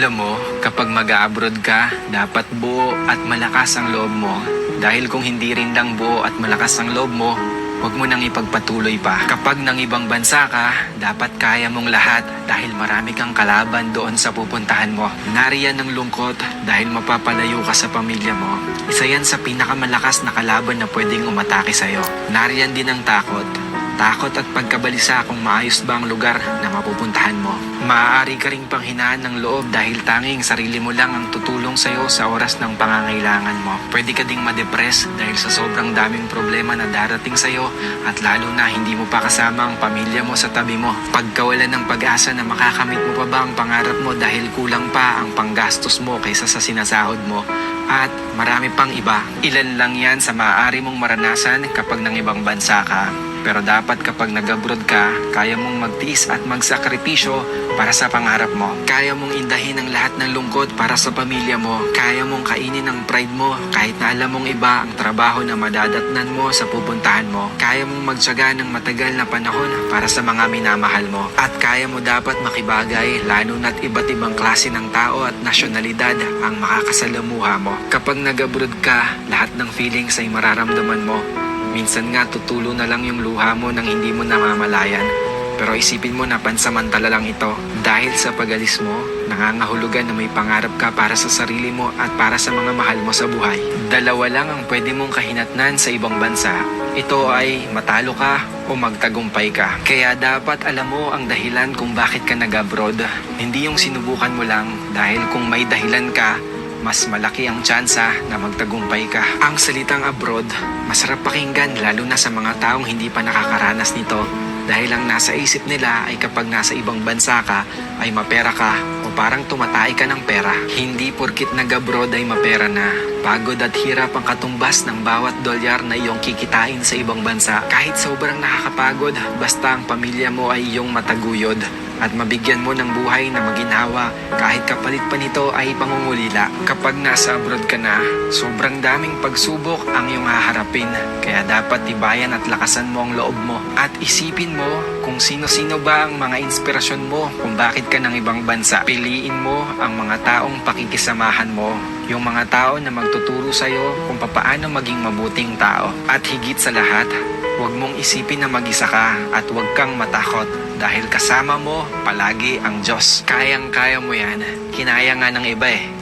Alam mo, kapag mag-a-abroad ka, dapat buo at malakas ang loob mo. Dahil kung hindi rin lang buo at malakas ang loob mo, huwag mo nang ipagpatuloy pa. Kapag nang ibang bansa ka, dapat kaya mong lahat dahil marami kang kalaban doon sa pupuntahan mo. Nariyan ng lungkot dahil mapapalayo ka sa pamilya mo. Isa yan sa pinakamalakas na kalaban na pwedeng umatake sa'yo. Nariyan din ang takot. Takot at pagkabalisa kung maayos ba ang lugar na mapupuntahan mo. Maaari ka ring panghinaan ng loob dahil tanging sarili mo lang ang tutulong sa'yo sa oras ng pangangailangan mo. Pwede ka ding madepress dahil sa sobrang daming problema na darating sa'yo at lalo na hindi mo pa kasama ang pamilya mo sa tabi mo. Pagkawalan ng pag-asa na makakamit mo pa ba ang pangarap mo dahil kulang pa ang panggastos mo kaysa sa sinasahod mo. At marami pang iba. Ilan lang yan sa maaari mong maranasan kapag nang ibang bansa ka. Pero dapat kapag nag-abroad ka, kaya mong magtiis at magsakripisyo para sa pangarap mo. Kaya mong indahin ang lahat ng lungkot para sa pamilya mo. Kaya mong kainin ang pride mo kahit na alam mong iba ang trabaho na madadatnan mo sa pupuntahan mo. Kaya mong magtyaga ng matagal na panahon para sa mga minamahal mo. At kaya mo dapat makibagay lalo na't iba't ibang klase ng tao at nasyonalidad ang makakasalamuha mo. Kapag nag-abroad ka, lahat ng feelings ay mararamdaman mo. Minsan nga tutulo na lang yung luha mo nang hindi mo namamalayan. Pero isipin mo na pansamantala lang ito. Dahil sa pag-alis mo, nangangahulugan na may pangarap ka para sa sarili mo at para sa mga mahal mo sa buhay. Dalawa lang ang pwede mong kahinatnan sa ibang bansa. Ito ay matalo ka o magtagumpay ka. Kaya dapat alam mo ang dahilan kung bakit ka nag-abroad. Hindi yung sinubukan mo lang dahil kung may dahilan ka, mas malaki ang tsansa na magtagumpay ka. Ang salitang abroad, masarap pakinggan lalo na sa mga taong hindi pa nakakaranas nito. Dahil ang nasa isip nila ay kapag nasa ibang bansa ka, ay mapera ka o parang tumatay ka ng pera. Hindi porkit nag-abroad ay mapera na. Pagod at hirap ang katumbas ng bawat dolyar na iyong kikitain sa ibang bansa. Kahit sobrang nakakapagod, basta ang pamilya mo ay iyong mataguyod at mabigyan mo ng buhay na maginhawa kahit kapalit pa nito ay pangungulila. Kapag nasa abroad ka na, sobrang daming pagsubok ang iyong haharapin. Kaya dapat tibayan at lakasan mo ang loob mo. At isipin mo kung sino-sino ba ang mga inspirasyon mo kung bakit ka ng ibang bansa. Piliin mo ang mga taong pakikisamahan mo. Yung mga tao na magtuturo sa'yo kung papaano maging mabuting tao. At higit sa lahat, huwag mong isipin na mag-isa ka at huwag kang matakot dahil kasama mo palagi ang Diyos. Kayang-kaya mo yan. Kinaya nga ng iba eh.